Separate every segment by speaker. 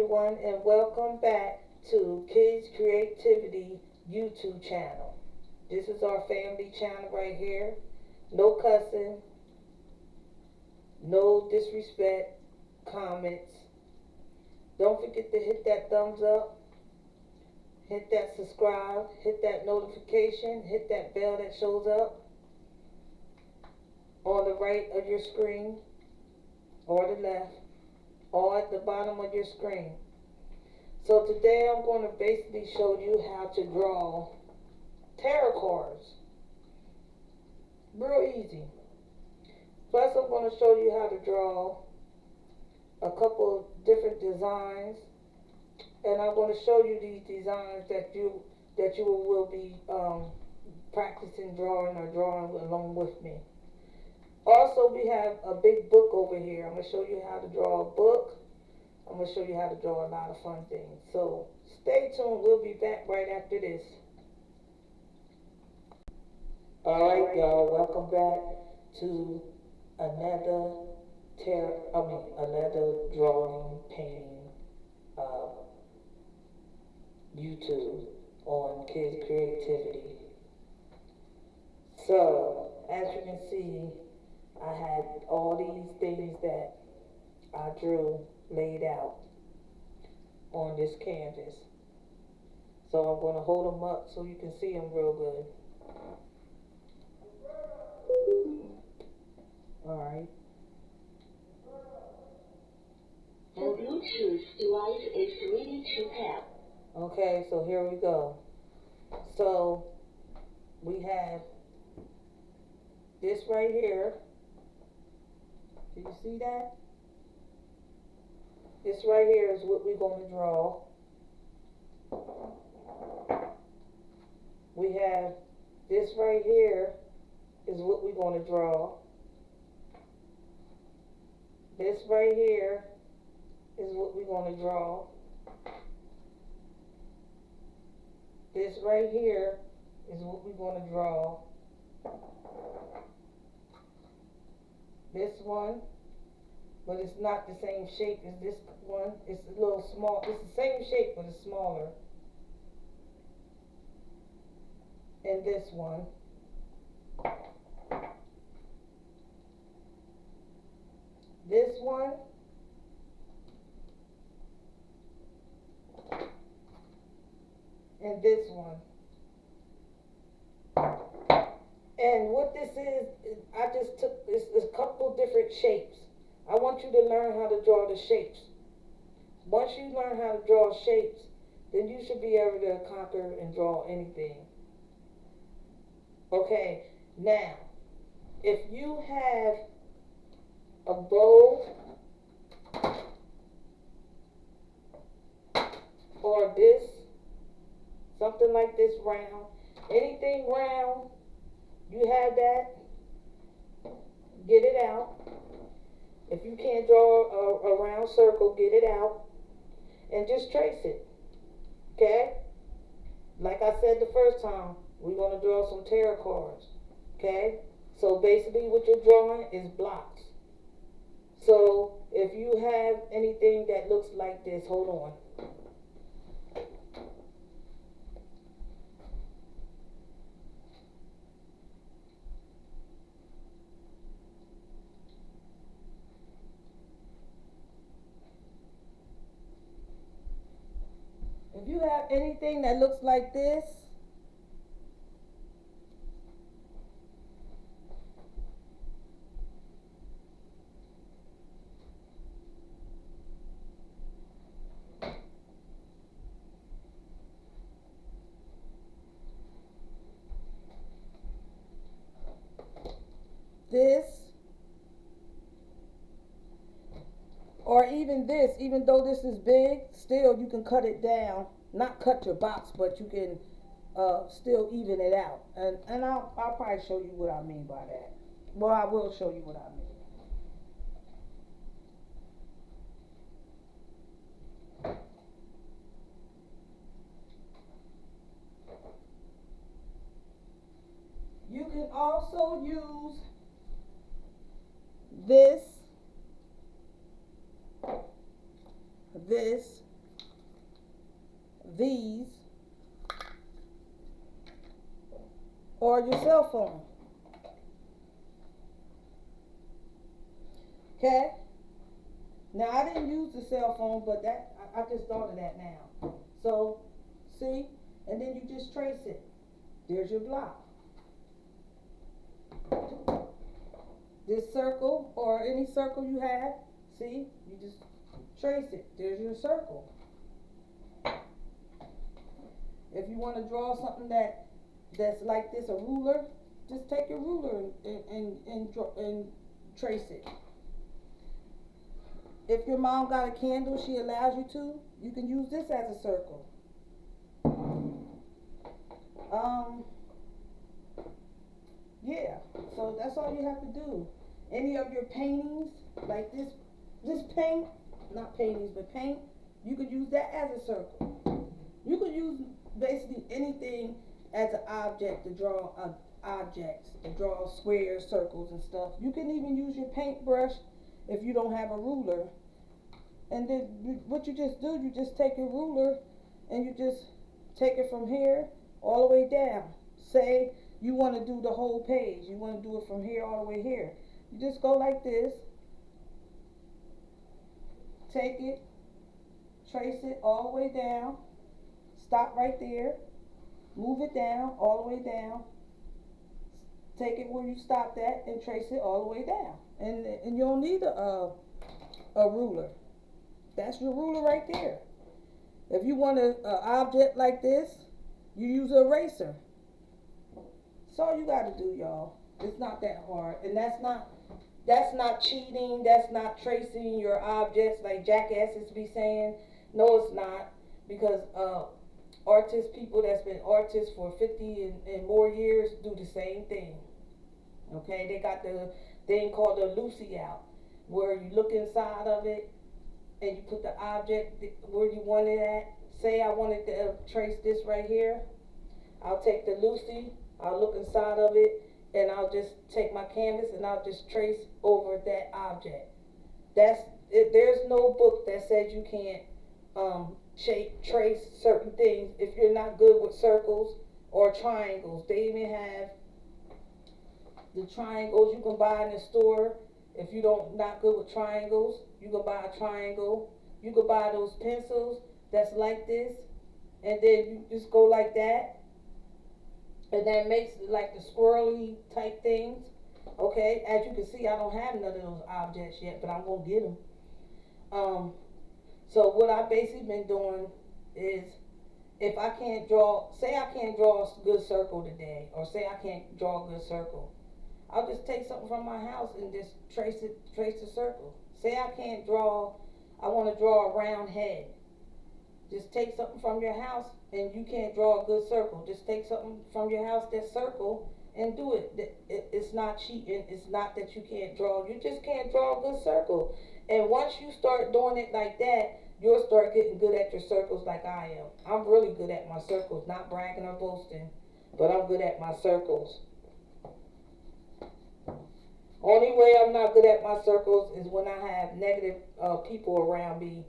Speaker 1: everyone, and welcome back to Kids Creativity YouTube channel. This is our family channel right here. No cussing, no disrespect, comments. Don't forget to hit that thumbs up, hit that subscribe, hit that notification, hit that bell that shows up on the right of your screen or the left or at the bottom of your screen. So today I'm going to basically show you how to draw tarot cards. Real easy. First I'm going to show you how to draw a couple different designs, and I'm going to show you these designs that you will be practicing drawing or drawing along with me. Also, we have a big book over here. I'm going to show you how to draw a book. I'm going to show you how to draw a lot of fun things. So stay tuned. We'll be back right after this. Alright, y'all. Welcome back to another drawing, painting, YouTube on Kids Creativity. So, as you can see, I had all these things that I drew laid out on this canvas. So I'm going to hold them up so you can see them real good. Alright.
Speaker 2: The Bluetooth device is ready to pair.
Speaker 1: Okay, so here we go. So we have this right here. Do you see that? This right here is what we're going to draw. We have this right here is what we're going to draw. This right here is what we're going to draw. This right here is what we're going to draw. This one, but it's not the same shape as this one. It's a little small. It's the same shape, but it's smaller. And this one. This one. And this one. And what this is I just took this a couple different shapes. I want you to learn how to draw the shapes. Once you learn how to draw shapes, then you should be able to conquer and draw anything. Okay, now, if you have a bowl or this, something like this round, anything round, you have that, get it out. If you can't draw a round circle, get it out and just trace it. Okay? Like I said the first time, we're going to draw some tarot cards. Okay? So basically what you're drawing is blocks. So if you have anything that looks like this, hold on. If you have anything that looks like this, this, or even this, even though this is big, still you can cut it down. Not cut your box, but you can still even it out. And I'll probably show you what I mean by that. Well, I will show you what I mean. You can also use this, these or your cell phone. Okay? Now I didn't use the cell phone, but I just thought of that now. So, see? And then you just trace it. There's your block. This circle or any circle you have, see? You just trace it. There's your circle. If you want to draw something that's like this, a ruler, just take your ruler and trace it. If your mom got a candle, she allows you to, you can use this as a circle. Yeah, so that's all you have to do. Any of your paintings, like this paint, not paintings, but paint, you could use that as a circle. You could use basically anything as an object to draw objects, to draw squares, circles, and stuff. You can even use your paintbrush if you don't have a ruler. And then what you just do, you just take your ruler and you just take it from here all the way down. Say you want to do the whole page. You want to do it from here all the way here. You just go like this. Take it, trace it all the way down. Stop right there. Move it down all the way down. Take it where you stopped at and trace it all the way down. And you don't need a ruler. That's your ruler right there. If you want an object like this, you use an eraser. That's all you got to do, y'all. It's not that hard, and that's not cheating. That's not tracing your objects like jackasses be saying. No, it's not, because artists, people that's been artists for 50 and more years, do the same thing. Okay, they got the thing called the Lucy out, where you look inside of it and you put the object where you want it at. Say I wanted to trace this right here. I'll take the Lucy, I'll look inside of it, and I'll just take my canvas and I'll just trace over that object. There's no book that says you can't trace certain things if you're not good with circles or triangles. They even have the triangles you can buy in the store. If you don't not good with triangles, you can buy a triangle. You can buy those pencils that's like this, and then you just go like that, and that makes it like the squirrely type things. Okay, as you can see, I don't have none of those objects yet, but I'm gonna get them. So what I've basically been doing is, if I can't draw, say I can't draw a good circle today, or say I can't draw a good circle, I'll just take something from my house and just trace the circle. Say I can't draw, I want to draw a round head. Just take something from your house and you can't draw a good circle. Just take something from your house that's circle and do it. It's not cheating. It's not that you can't draw. You just can't draw a good circle. And once you start doing it like that, you'll start getting good at your circles like I am. I'm really good at my circles, not bragging or boasting, but I'm good at my circles. Only way I'm not good at my circles is when I have negative people around me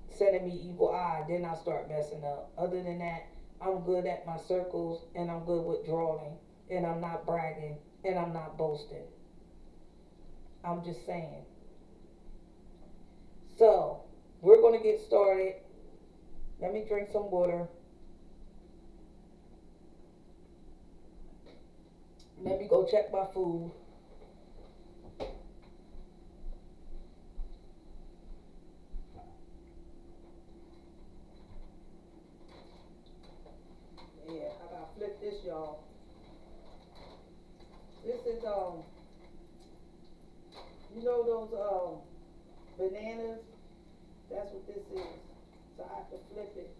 Speaker 1: sending me evil eye. Then I start messing up. Other than that, I'm good at my circles, and I'm good with drawing, and I'm not bragging, and I'm not boasting. I'm just saying. So, we're going to get started. Let me drink some water. Let me go check my food. Yeah, I gotta flip this, y'all. This is you know those bananas? That's what this is. So I have to flip it.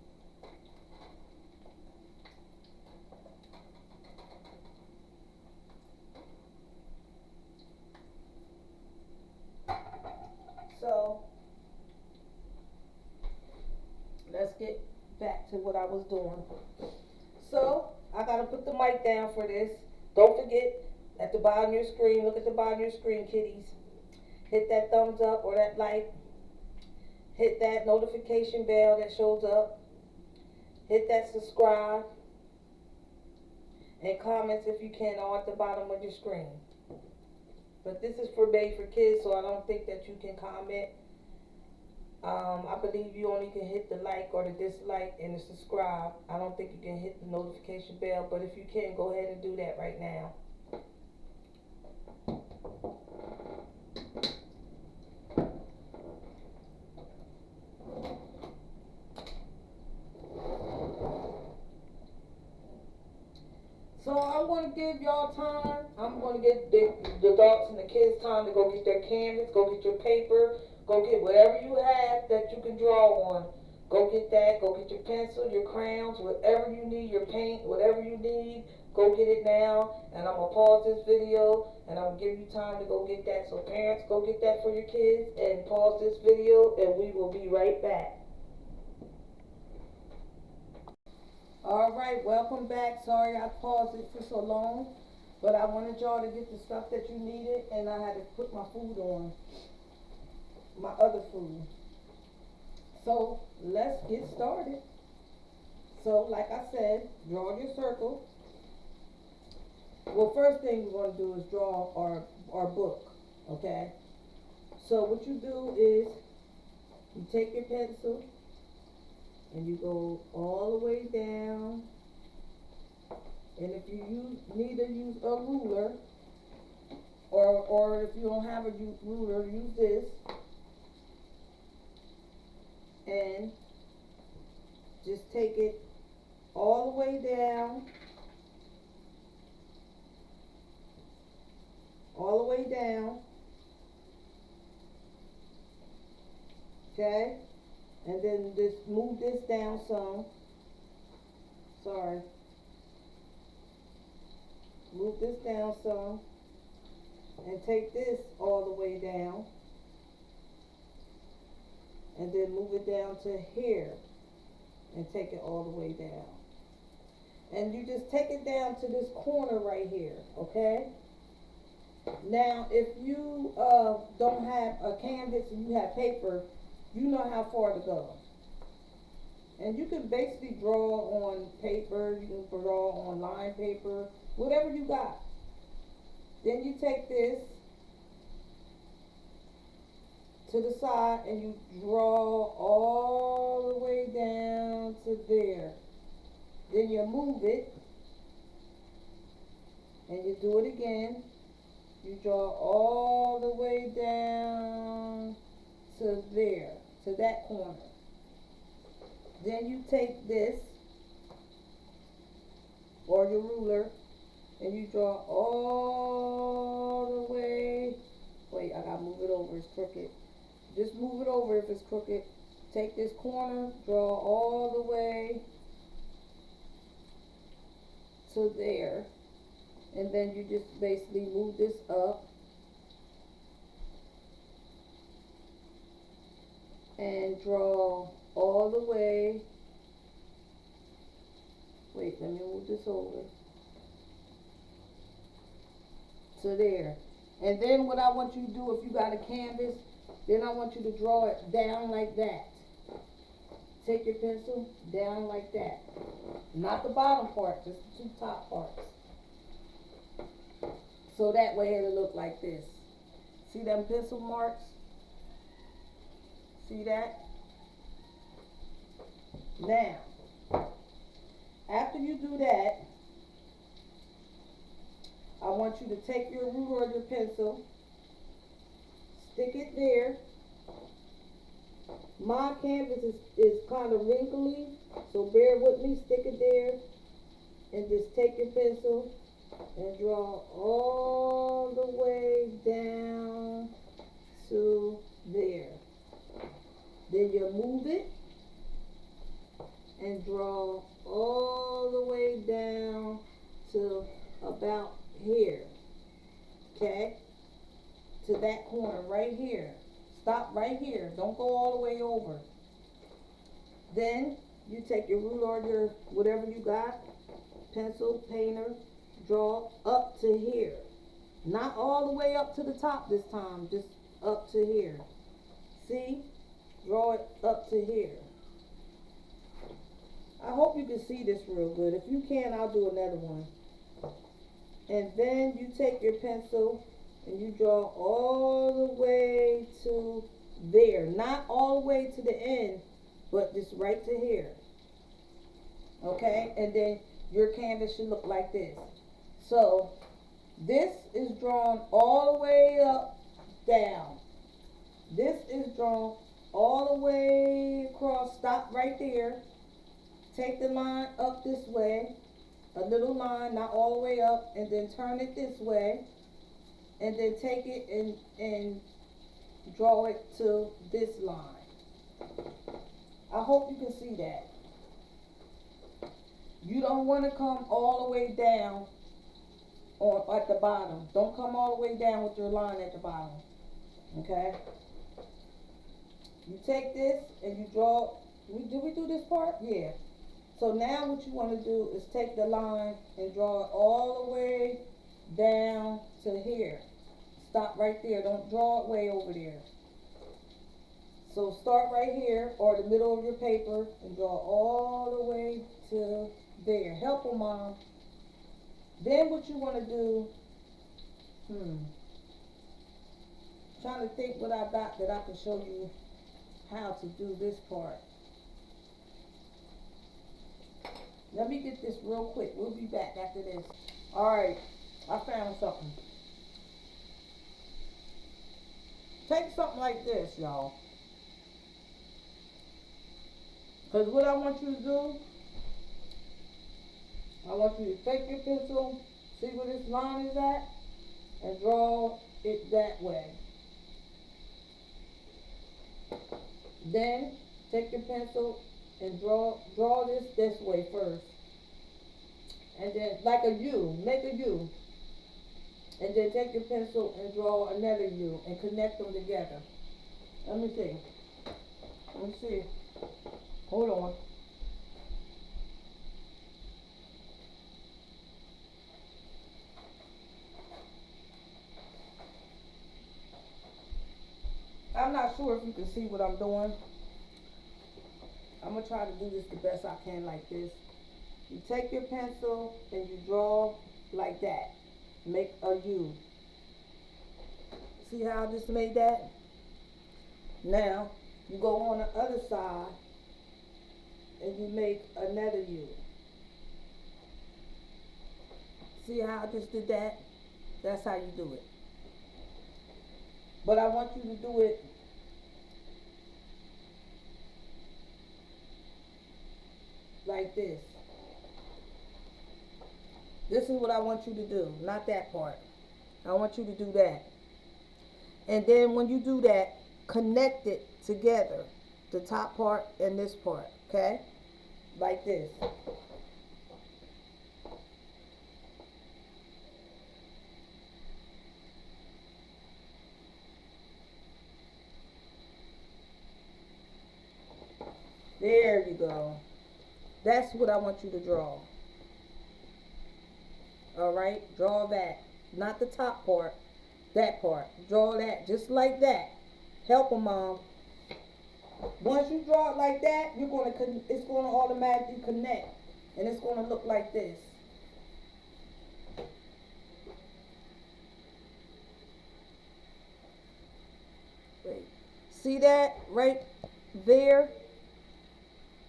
Speaker 1: So let's get back to what I was doing. So I gotta put the mic down for this. Don't forget, at the bottom of your screen, look at the bottom of your screen, kiddies. Hit that thumbs up or that like. Hit that notification bell that shows up. hit that subscribe, and comments if you can all at the bottom of your screen. But this is for Made for Kids, so I don't think that you can comment. I believe you only can hit the like or the dislike and the subscribe. I don't think you can hit the notification bell, but if you can, go ahead and do that right now. So I'm going to give y'all time. I'm going to get the adults and the kids time to go get their canvas, go get your paper, go get whatever you have that you can draw on. Go get that, go get your pencil, your crayons, whatever you need, your paint, whatever you need, go get it now. And I'm going to pause this video and I'm going to give you time to go get that. So parents, go get that for your kids and pause this video and we will be right back. Alright, welcome back. Sorry I paused it for so long, but I wanted y'all to get the stuff that you needed and I had to put my food on, my other food. So let's get started. So like I said, draw your circle. Well, first thing we're going to do is draw our book, okay? So what you do is you take your pencil and you go all the way down, and if you need to use a ruler, or if you don't have a ruler, use this, and just take it all the way down, all the way down, okay? And then just move this down some. Sorry. Move this down some. And take this all the way down. And then move it down to here. And take it all the way down. And you just take it down to this corner right here. Okay? Now, if you don't have a canvas and you have paper, you know how far to go. And you can basically draw on paper, you can draw on line paper, whatever you got. Then you take this to the side and you draw all the way down to there. Then you move it and you do it again. You draw all the way down to there, to that corner. Then you take this or your ruler and you draw all the way. Wait, I gotta move it over, it's crooked. Just move it over if it's crooked. Take this corner, draw all the way to there, and then you just basically move this up and draw all the way. Wait, let me move this over to there. And then what I want you to do, if you got a canvas, then I want you to draw it down like that. Take your pencil down like that. Not the bottom part, just the two top parts. So that way it'll look like this. See them pencil marks? See that? Now, after you do that, I want you to take your ruler or your pencil, stick it there. My canvas is kind of wrinkly, so bear with me, stick it there, and just take your pencil and draw all the way down to there. Then you move it and draw all the way down to about here, okay, to that corner right here. Stop right here, don't go all the way over. Then you take your ruler or your whatever you got, pencil, painter, draw up to here. Not all the way up to the top this time, just up to here. See? Draw it up to here. I hope you see this real good. If you can, I'll do another one. And then you take your pencil and you draw all the way to there. Not all the way to the end, but just right to here. Okay? And then your canvas should look like this. So, this is drawn all the way up, down. This is drawn all the way across. Stop right there. Take the line up this way. A little line, not all the way up. And then turn it this way. And then take it and draw it to this line. I hope you can see that. You don't want to come all the way down at the bottom. Don't come all the way down with your line at the bottom. Okay? You take this and you draw. Did we do this part? Yeah. So now what you want to do is take the line and draw it all the way down to here. Stop right there. Don't draw it way over there. So start right here or the middle of your paper and draw all the way to there. Help them, Mom. Then what you want to do, trying to think what I got that I can show you how to do this part. Let me get this real quick. We'll be back after this. Alright, I found something. Take something like this, y'all. Because what I want you to do, I want you to take your pencil, see where this line is at, and draw it that way. Then, take your pencil and draw this way first. And then, like a U, make a U. And then take your pencil and draw another U and connect them together. Let me see. Let me see. Hold on. I'm not sure if you can see what I'm doing. I'm going to try to do this the best I can like this. You take your pencil and you draw like that. Make a U. See how I just made that? Now, you go on the other side and you make another U. See how I just did that? That's how you do it. But I want you to do it like this. This is what I want you to do, not that part. I want you to do that. And then when you do that, connect it together. The top part and this part, okay? Like this. There you go. That's what I want you to draw. Alright, draw that. Not the top part, that part. Draw that, just like that. Help them, Mom. Once you draw it like that, it's going to automatically connect. And it's going to look like this. Wait. See that right there?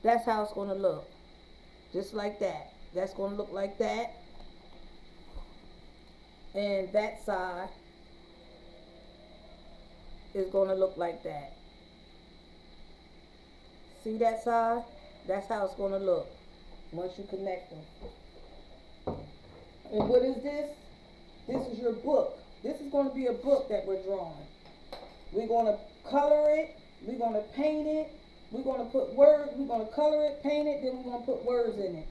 Speaker 1: That's how it's going to look. Just like that. That's going to look like that. And that side is going to look like that. See that side? That's how it's going to look once you connect them. And what is this? This is your book. This is going to be a book that we're drawing. We're going to color it. We're going to paint it. We're going to put words. We're going to color it, paint it, then we're going to put words in it.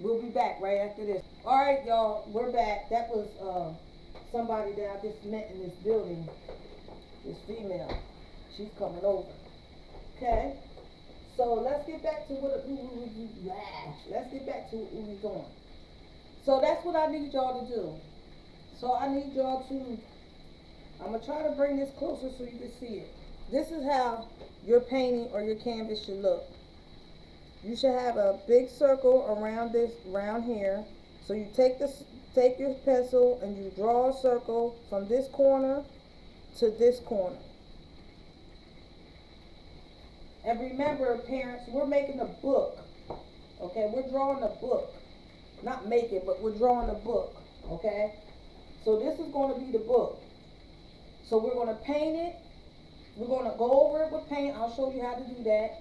Speaker 1: We'll be back right after this. Alright, y'all, we're back. That was somebody that I just met in this building. This female. She's coming over. Okay? So let's get back to what we was doing. So that's what I need y'all to do. So I need y'all to, I'm going to try to bring this closer so you can see it. This is how your painting or your canvas should look. You should have a big circle around here. So you take your pencil and you draw a circle from this corner to this corner. And remember, parents, we're making a book. Okay, we're drawing a book. Not making, but we're drawing a book. Okay? So this is going to be the book. So we're going to paint it. We're going to go over it with paint. I'll show you how to do that.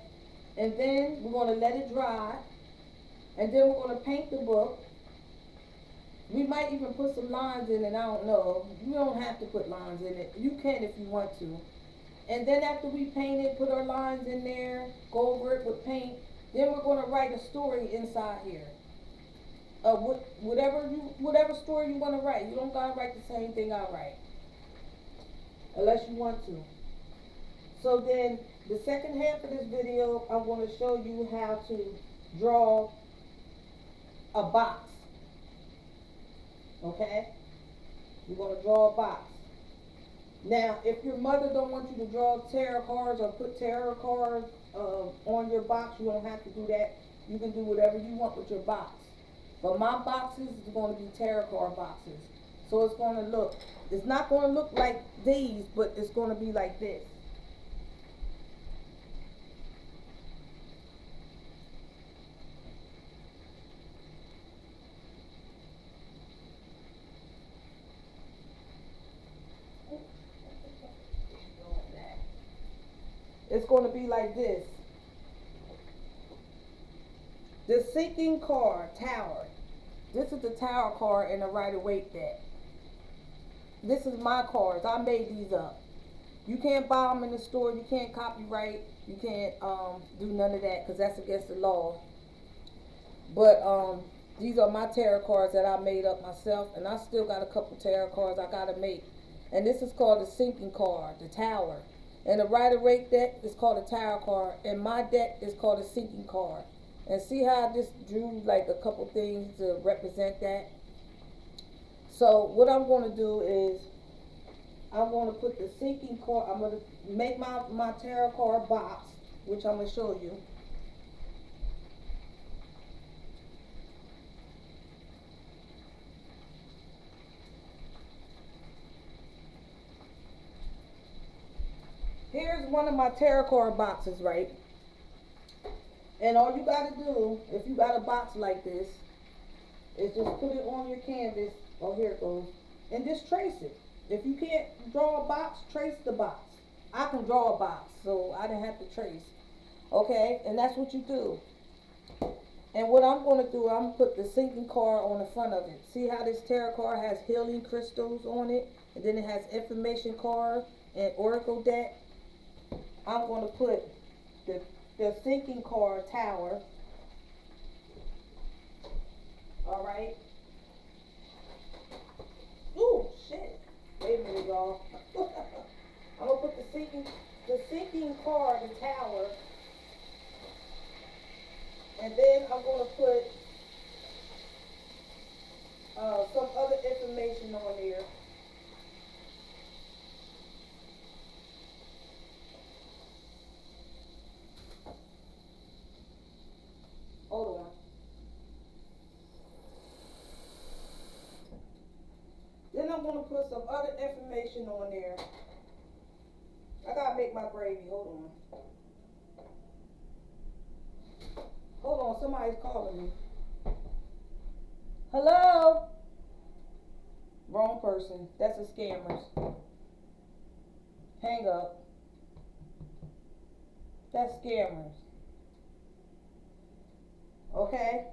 Speaker 1: And then we're going to let it dry. And then we're going to paint the book. We might even put some lines in it. I don't know. You don't have to put lines in it. You can if you want to. And then after we paint it, put our lines in there, go over it with paint, then we're going to write a story inside here. Whatever story you want to write. You don't got to write the same thing I write. Unless you want to. So then, the second half of this video, I'm going to show you how to draw a box. Okay? You're going to draw a box. Now, if your mother don't want you to draw tarot cards or put tarot cards on your box, you don't have to do that. You can do whatever you want with your box. But my boxes is going to be tarot card boxes. So it's not going to look like these, but it's going to be like this. It's going to be like this. The sinking card, Tower. This is the Tower card in the Rider-Waite deck. This is my cards. I made these up. You can't buy them in the store. You can't copyright. You can't do none of that because that's against the law. But these are my tarot cards that I made up myself, and I still got a couple tarot cards I gotta make. And this is called the sinking card, the Tower. And the Rider-Waite deck is called a Tower card, and my deck is called a sinking card. And see how I just drew like a couple things to represent that? So what I'm going to do is I'm going to put the sinking card, I'm going to make my tarot card box, which I'm going to show you. Here's one of my tarot card boxes, right? And all you got to do, if you got a box like this, is just put it on your canvas. Oh, here it goes. And just trace it. If you can't draw a box, trace the box. I can draw a box, so I didn't have to trace. Okay, and that's what you do. And what I'm going to do, I'm going to put the sinking card on the front of it. See how this tarot card has healing crystals on it? And then it has information card and oracle deck. I'm going to put the sinking card, Tower. Alright. Ooh, shit. Wait a minute, y'all. I'm going to put the sinking card, the Tower. And then I'm going to put some other information on there. Hold on. Then I'm going to put some other information on there. I got to make my gravy. Hold on. Hold on. Somebody's calling me. Hello? Wrong person. That's the scammers. Hang up. That's scammers. Okay?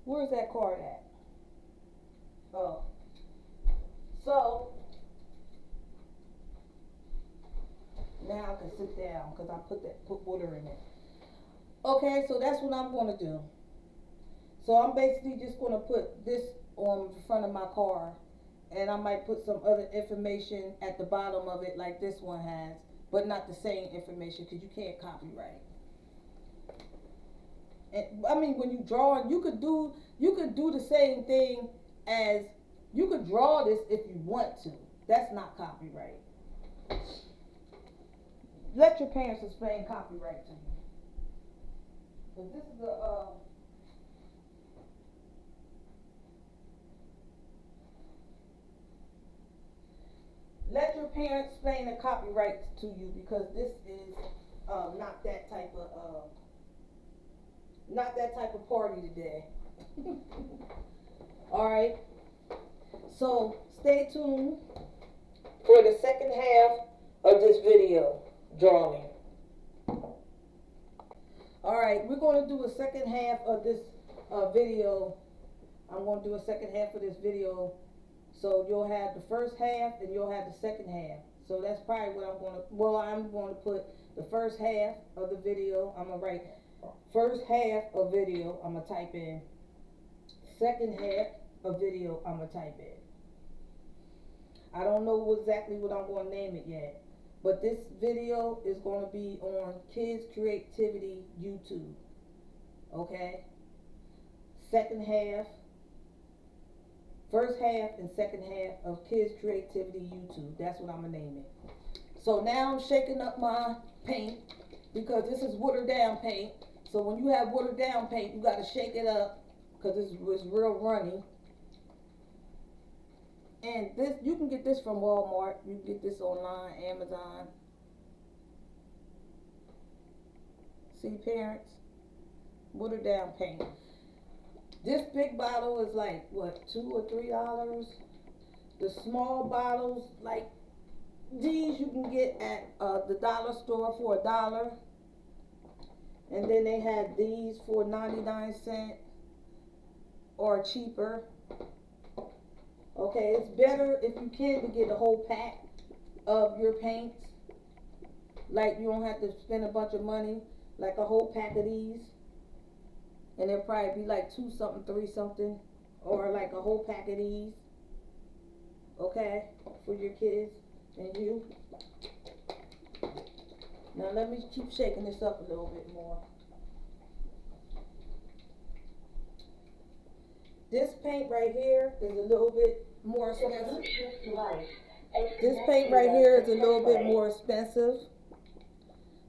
Speaker 1: Where's that card at? Oh. So, now I can sit down because I put water in it. Okay, so that's what I'm going to do. So I'm basically just going to put this on the front of my car. And I might put some other information at the bottom of it like this one has. But not the same information because you can't copyright. And, I mean, when you draw, you could do the same thing as, you could draw this if you want to. That's not copyright. Let your parents explain copyright to you. Cause this is let your parents explain the copyright to you, because this is not that type of party today. Alright, so stay tuned for the second half of this video drawing. Alright, we're going to do a second half of this video. I'm going to do a second half of this video. So you'll have the first half and you'll have the second half. So that's probably what I'm going to put the first half of the video. I'm going to write first half of video. I'm going to type in second half of video. I'm going to type in. I don't know exactly what I'm going to name it yet. But this video is going to be on Kids Creativity YouTube. Okay? Second half. First half and second half of Kids Creativity YouTube. That's what I'm going to name it. So now I'm shaking up my paint, because this is watered down paint. So when you have watered down paint, you got to shake it up, because it's real runny. And this, you can get this from Walmart. You can get this online, Amazon. See, parents? Watered down paint. This big bottle is like, what, $2 or $3? The small bottles, like these, you can get at the dollar store for $1. And then they had these for 99 cents or cheaper. Okay, it's better if you can to get a whole pack of your paints. Like, you don't have to spend a bunch of money. Like a whole pack of these. And it'll probably be like 2 something, 3 something. Or like a whole pack of these. Okay, for your kids and you. Now let me keep shaking this up a little bit more. This paint right here is a little bit more expensive. This paint right here is a little bit more expensive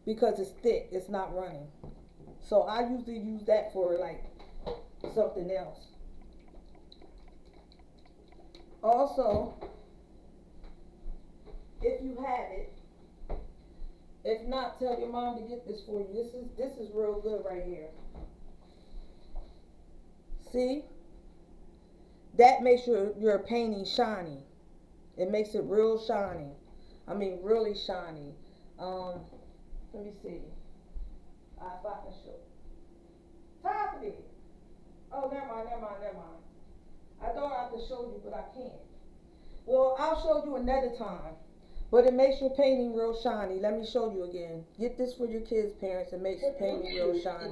Speaker 1: because it's thick, it's not running. So I usually use that for like something else. Also, if you have it, if not, tell your mom to get this for you. This is real good right here. See? That makes your painting shiny. It makes it real shiny. I mean, really shiny. Let me see. If I can show. Top it. Oh, never mind. I thought I could show you, but I can't. Well, I'll show you another time. But it makes your painting real shiny. Let me show you again. Get this for your kids' parents. It makes your painting real shiny.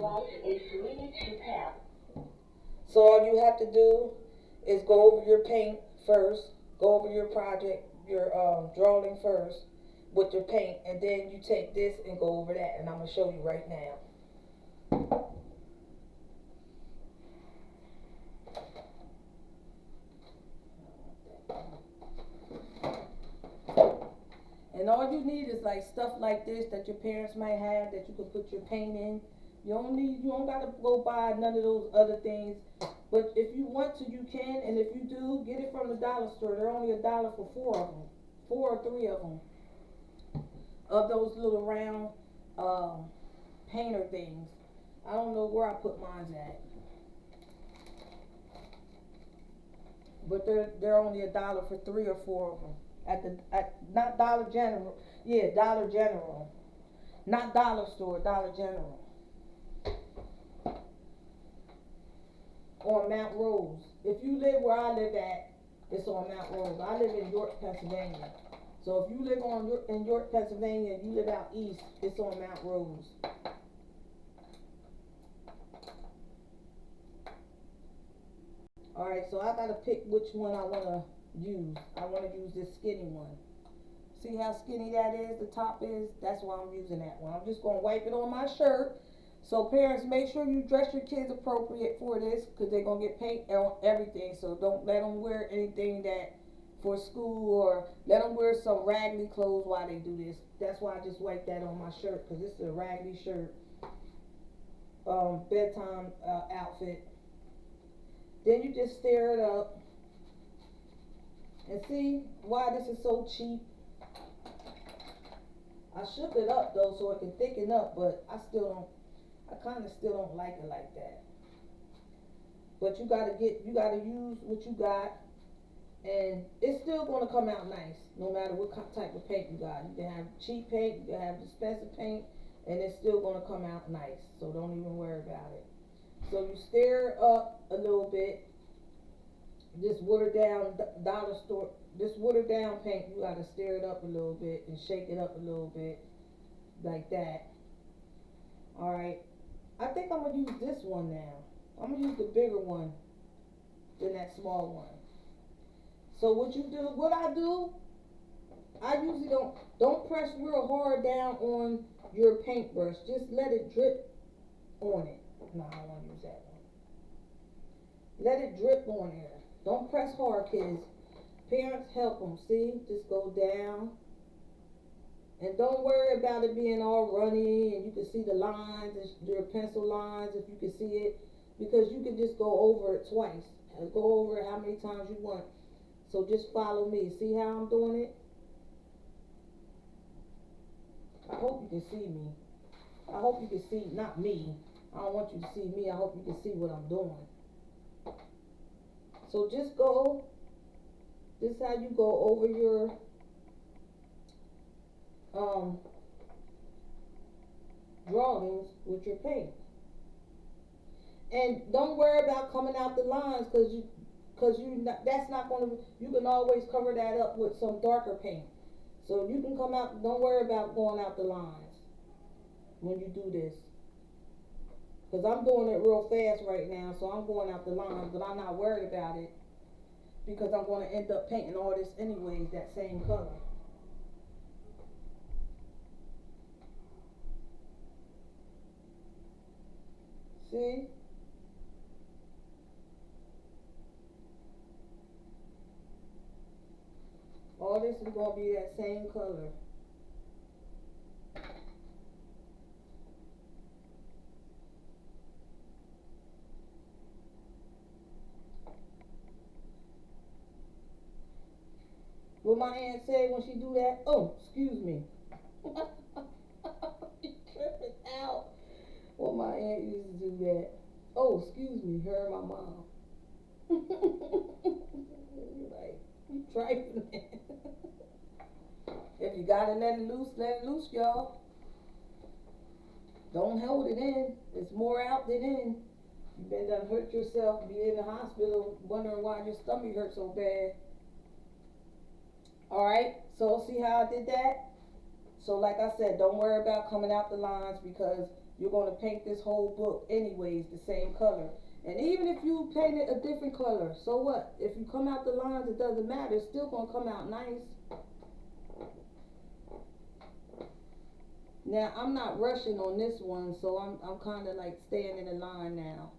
Speaker 1: So all you have to do is go over your paint first. Go over your project, your drawing first with your paint. And then you take this and go over that. And I'm going to show you right now. And all you need is like stuff like this that your parents might have that you can put your paint in. You don't gotta go buy none of those other things. But if you want to, you can. And if you do, get it from the dollar store. They're only $1 for 4 of them, 4 or 3 of them. Of those little round painter things. I don't know where I put mine at. But they're only $1 for 3 or 4 of them. Not Dollar General. Yeah, Dollar General. Not dollar store, Dollar General. On Mount Rose. If you live where I live at, it's on Mount Rose. I live in York, Pennsylvania. So if you live in York, Pennsylvania, and you live out east, it's on Mount Rose. Alright, so I gotta pick which one I wanna use. I wanna use this skinny one. See how skinny that is, the top is? That's why I'm using that one. I'm just gonna wipe it on my shirt. So parents, make sure you dress your kids appropriate for this, because they're gonna get paint on everything. So don't let them wear anything that for school, or let them wear some raggedy clothes while they do this. That's why I just wiped that on my shirt, because this is a raggedy shirt. bedtime outfit. Then you just stir it up and see why this is so cheap. I shook it up though so it can thicken up, but I kind of still don't like it like that. But you gotta use what you got, and it's still gonna come out nice, no matter what type of paint you got. You can have cheap paint, you can have expensive paint, and it's still gonna come out nice. So don't even worry about it. So you stir up a little bit. This watered down dollar store, this watered down paint, you gotta stir it up a little bit and shake it up a little bit, like that. All right. I think I'm gonna use this one now. I'm gonna use the bigger one than that small one. So what I do, I usually don't press real hard down on your paintbrush. Just let it drip on it. No, I don't want to use that one. Let it drip on there. Don't press hard, kids. Parents, help them. See, just go down. And don't worry about it being all runny and you can see the lines, your pencil lines, if you can see it, because you can just go over it twice. Go over it how many times you want. So just follow me. See how I'm doing it? I hope you can see me. I hope you can see, not me. I don't want you to see me. I hope you can see what I'm doing. So just go, this is how you go over your drawings with your paint. And don't worry about coming out the lines, that's not going to, you can always cover that up with some darker paint. So you can come out, don't worry about going out the lines when you do this. Because I'm doing it real fast right now, so I'm going out the lines, but I'm not worried about it because I'm going to end up painting all this anyways, that same color. See? All this is going to be that same color. What my aunt said when she do that? Oh, excuse me. You tripping out. Well, my aunt used to do that. Oh, excuse me, her and my mom. Like, you trifling. If you gotta let it loose, y'all. Don't hold it in. It's more out than in. You been done hurt yourself, be in the hospital wondering why your stomach hurt so bad. Alright, so see how I did that? So like I said, don't worry about coming out the lines because you're going to paint this whole book anyways the same color. And even if you paint it a different color, so what? If you come out the lines, it doesn't matter. It's still going to come out nice. Now, I'm not rushing on this one, so I'm kind of like staying in the line now.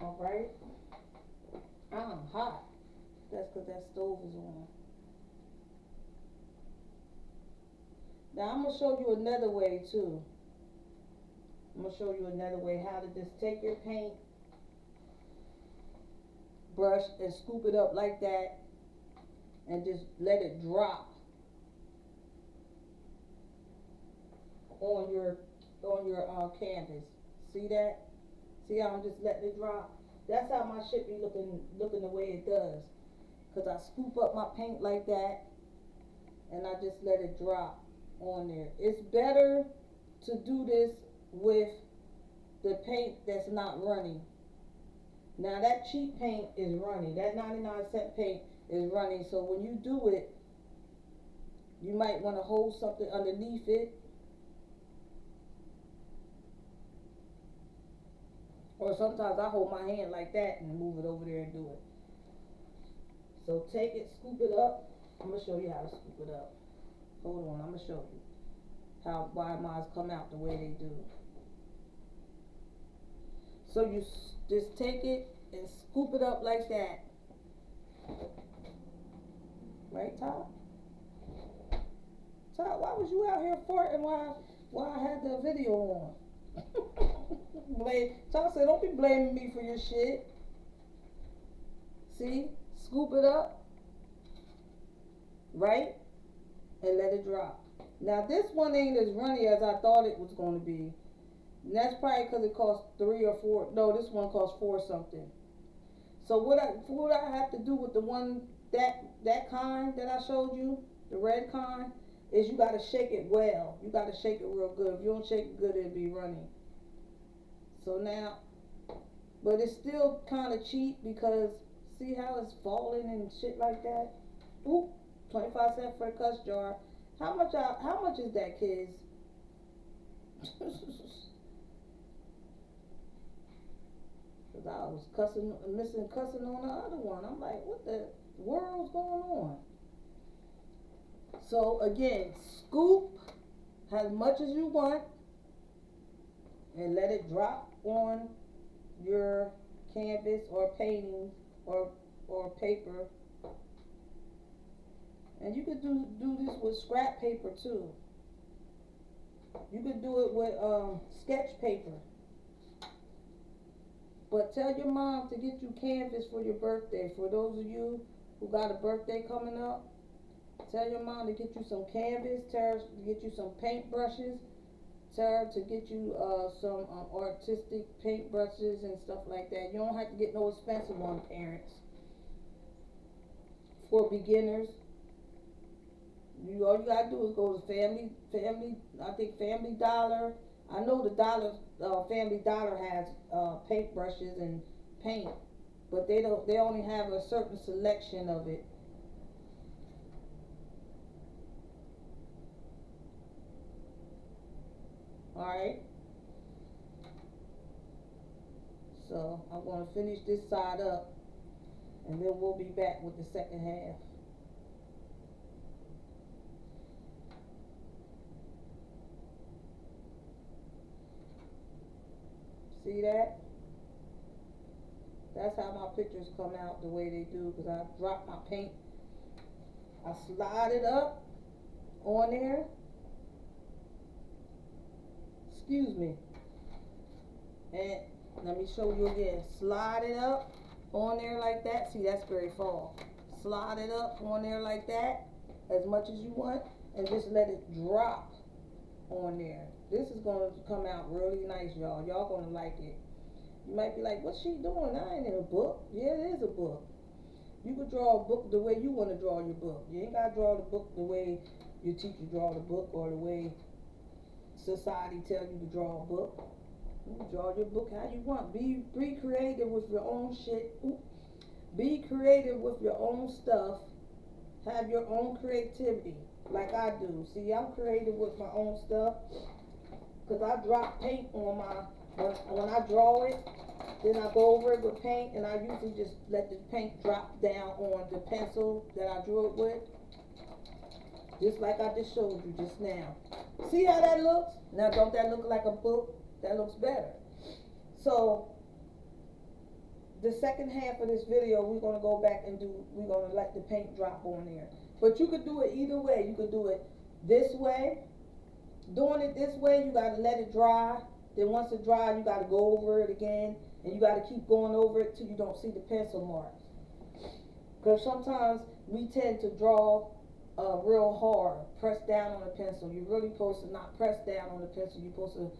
Speaker 1: Alright. I'm hot. That's because that stove is on. Now I'm going to show you another way too. I'm gonna show you another way how to just take your paint brush and scoop it up like that and just let it drop on your canvas. See that? See how I'm just letting it drop? That's how my shit be looking the way it does. Cause I scoop up my paint like that and I just let it drop on there. It's better to do this with the paint that's not running. Now that cheap paint is running. That 99-cent paint is running. So when you do it, you might want to hold something underneath it. Or sometimes I hold my hand like that and move it over there and do it. So take it, scoop it up. I'm going to show you how to scoop it up. Hold on, I'm going to show you why mine come out the way they do. So you just take it and scoop it up like that. Right, Todd? Todd, why was you out here farting while I had the video on? Todd said, don't be blaming me for your shit. See? Scoop it up. Right? And let it drop. Now this one ain't as runny as I thought it was going to be. And that's probably because it cost $3 or $4. No, this one cost $4 something. So what I have to do with the one that kind that I showed you, the red kind, is you gotta shake it well. You gotta shake it real good. If you don't shake it good, it'll be runny. So now, but it's still kind of cheap because see how it's falling and shit like that. Oop, 25 cents for a cuss jar. How much is that, kids? Cause I was missing cussing on the other one. I'm like, what the world's going on? So again, scoop as much as you want and let it drop on your canvas or painting or paper. And you could do this with scrap paper too. You could do it with sketch paper. But tell your mom to get you canvas for your birthday. For those of you who got a birthday coming up, tell your mom to get you some canvas, tell her to get you some paint brushes, tell her to get you some artistic paint brushes and stuff like that. You don't have to get no expensive one, parents. For beginners, all you gotta do is go to Family Dollar. I know the Family Dollar has paint brushes and paint, but they only have a certain selection of it. Alright, so I'm going to finish this side up and then we'll be back with the second half. See that? That's how my pictures come out the way they do, because I drop my paint, I slide it up on there. Excuse me. And let me show you again. Slide it up on there like that. See, that's very fall. Slide it up on there like that as much as you want and just let it drop on there. This is going to come out really nice, y'all. Y'all going to like it. You might be like, what's she doing? I ain't in a book. Yeah, it is a book. You can draw a book the way you want to draw your book. You ain't got to draw the book the way your teacher draw the book or the way society tell you to draw a book. You can draw your book how you want. Be creative with your own shit. Be creative with your own stuff. Have your own creativity like I do. See, I'm creative with my own stuff because I drop paint on when I draw it, then I go over it with paint, and I usually just let the paint drop down on the pencil that I drew it with, just like I just showed you just now. See how that looks? Now don't that look like a book? That looks better. So the second half of this video, we're going to go back and we're going to let the paint drop on there. But you could do it either way. You could do it this way. Doing it this way, you got to let it dry. Then once it dry, you gotta go over it again, and you gotta keep going over it till you don't see the pencil marks. Because sometimes we tend to draw real hard, press down on the pencil. You're really supposed to not press down on the pencil. You're supposed to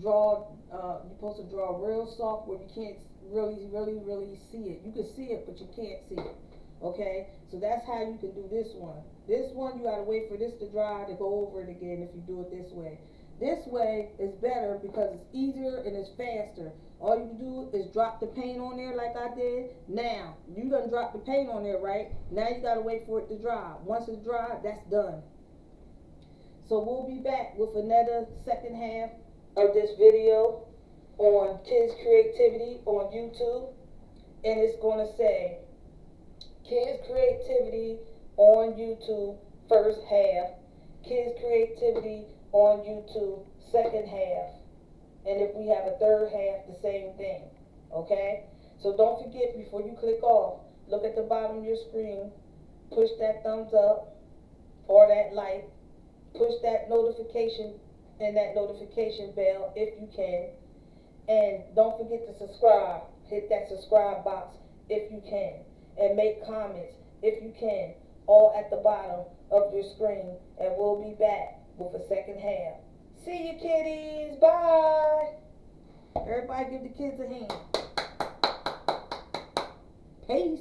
Speaker 1: draw real soft where you can't really see it. You can see it, but you can't see it. Okay, so that's how you can do this one. This one, you gotta wait for this to dry to go over it again if you do it this way. This way is better because it's easier and it's faster. All you do is drop the paint on there like I did. Now, you done drop the paint on there, right? Now you gotta wait for it to dry. Once it's dry, that's done. So we'll be back with another second half of this video on kids creativity on YouTube, and it's gonna say kids creativity on YouTube first half, kids creativity on YouTube second half, and if we have a third half, the same thing. Okay, so don't forget, before you click off, look at the bottom of your screen, push that thumbs up or that like, push that notification and that notification bell if you can, and don't forget to subscribe. Hit that subscribe box if you can, and make comments if you can, all at the bottom of your screen, and we'll be back with a second half. See you, kiddies. Bye. Everybody give the kids a hand. Peace.